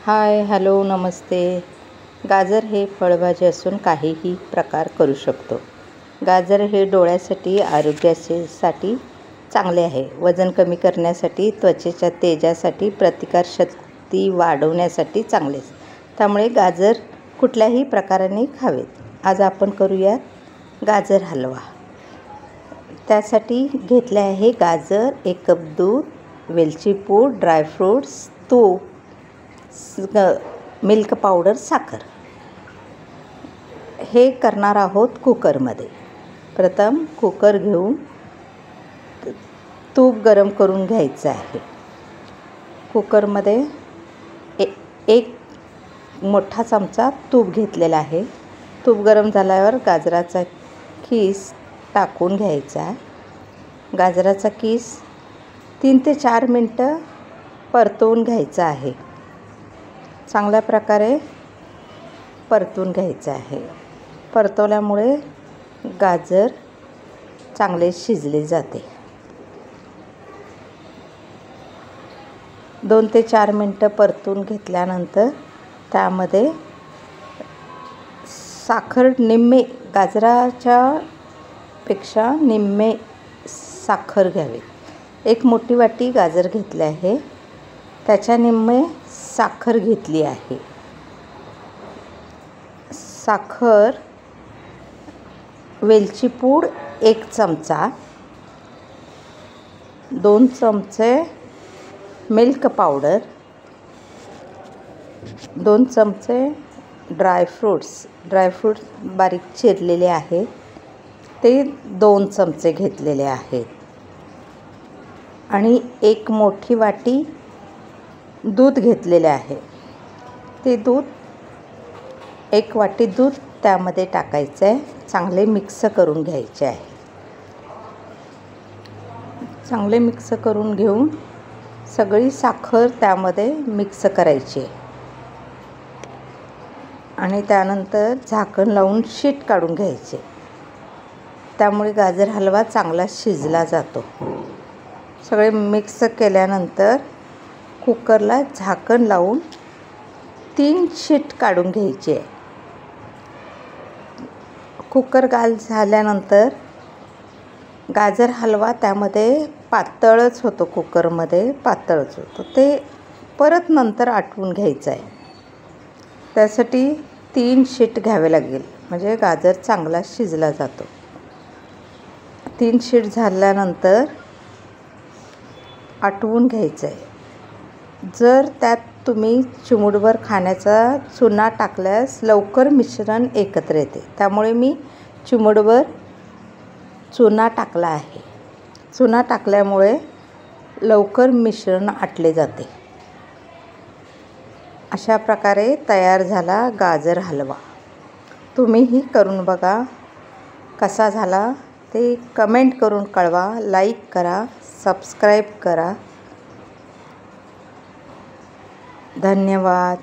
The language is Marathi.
हाय, हॅलो, नमस्ते. गाजर हे फळभाजी असून काहीही प्रकार करू शकतो. गाजर हे डोळ्यासाठी, आरोग्यासाठी चांगले आहे. वजन कमी करण्यासाठी, त्वचेच्या तेजासाठी, प्रतिकारशक्ती वाढवण्यासाठी चांगले. त्यामुळे गाजर कुठल्याही प्रकाराने खावेत. आज आपण करूयात गाजर हलवा. त्यासाठी घेतले आहे गाजर, 1 कप दूध, वेलची पूड, ड्रायफ्रूट्स, तूप, मिल्क पावडर, साखर. हे करणार आहोत कुकरमध्ये. प्रथम कुकर घेऊन तूप गरम करून घ्यायचं आहे. कुकरमध्ये एक मोठा चमचा तूप घेतलेला आहे. तूप गरम झाल्यावर गाजराचा कीस टाकून घ्यायचा. गाजराचा कीस 3 ते 4 मिनटं परतवून घ्यायचा आहे. चांगल्या प्रकारे परतून घ्यायचं आहे. परतवल्यामुळे गाजर चांगले शिजले जाते. 2 ते 4 मिनटं परतून घेतल्यानंतर त्यामध्ये साखर निम्मे, गाजराच्या पेक्षा निम्मे साखर घ्यावी. 1 मोठी वाटी गाजर घेतले आहे, त्याच्या निम्मे साखर घेतली आहे. साखर, वेलची पूड 1 चमचा, 2 चमचे मिल्क पावडर, 2 चमचे ड्रायफ्रूट्स बारीक चिरलेले आहेत, ते 2 चमचे घेतलेले आहेत. आणि 1 मोठी वाटी दूध घेतलेले आहे. ते दूध, 1 वाटी दूध त्यामध्ये टाकायचं आहे. चांगले मिक्स करून घ्यायचे आहे. चांगले मिक्स करून घेऊन सगळी साखर त्यामध्ये मिक्स करायची आहे. आणि त्यानंतर झाकण लावून शीट काढून घ्यायचे. त्यामुळे गाजर हलवा चांगला शिजला जातो. सगळे मिक्स केल्यानंतर कुकरला झाकण लावून 3 शीट काढून घ्यायची आहे. कुकर गाल झाल्यानंतर गाजर हलवा त्यामध्ये पातळच होतो. कुकरमध्ये पातळच होतो. ते परत नंतर आटवून घ्यायचं आहे. त्यासाठी 3 शीट घ्यावे लागेल, म्हणजे गाजर चांगला शिजला जातो. 3 शीट झाल्यानंतर आटवून घ्यायचं आहे. जर त्यात तुम्ही चिमूटभर खाण्याचा चुना टाकल्यास लवकर मिश्रण एकत्र येते. त्यामुळे मी चिमूटभर चुना टाकला आहे. चुना टाकल्यामुळे लवकर मिश्रण आटले जाते. अशा प्रकारे तयार झाला गाजर हलवा. तुम्हीही करून बघा. कसा झाला ते कमेंट करून कळवा. लाईक करा, सबस्क्राईब करा. धन्यवाद.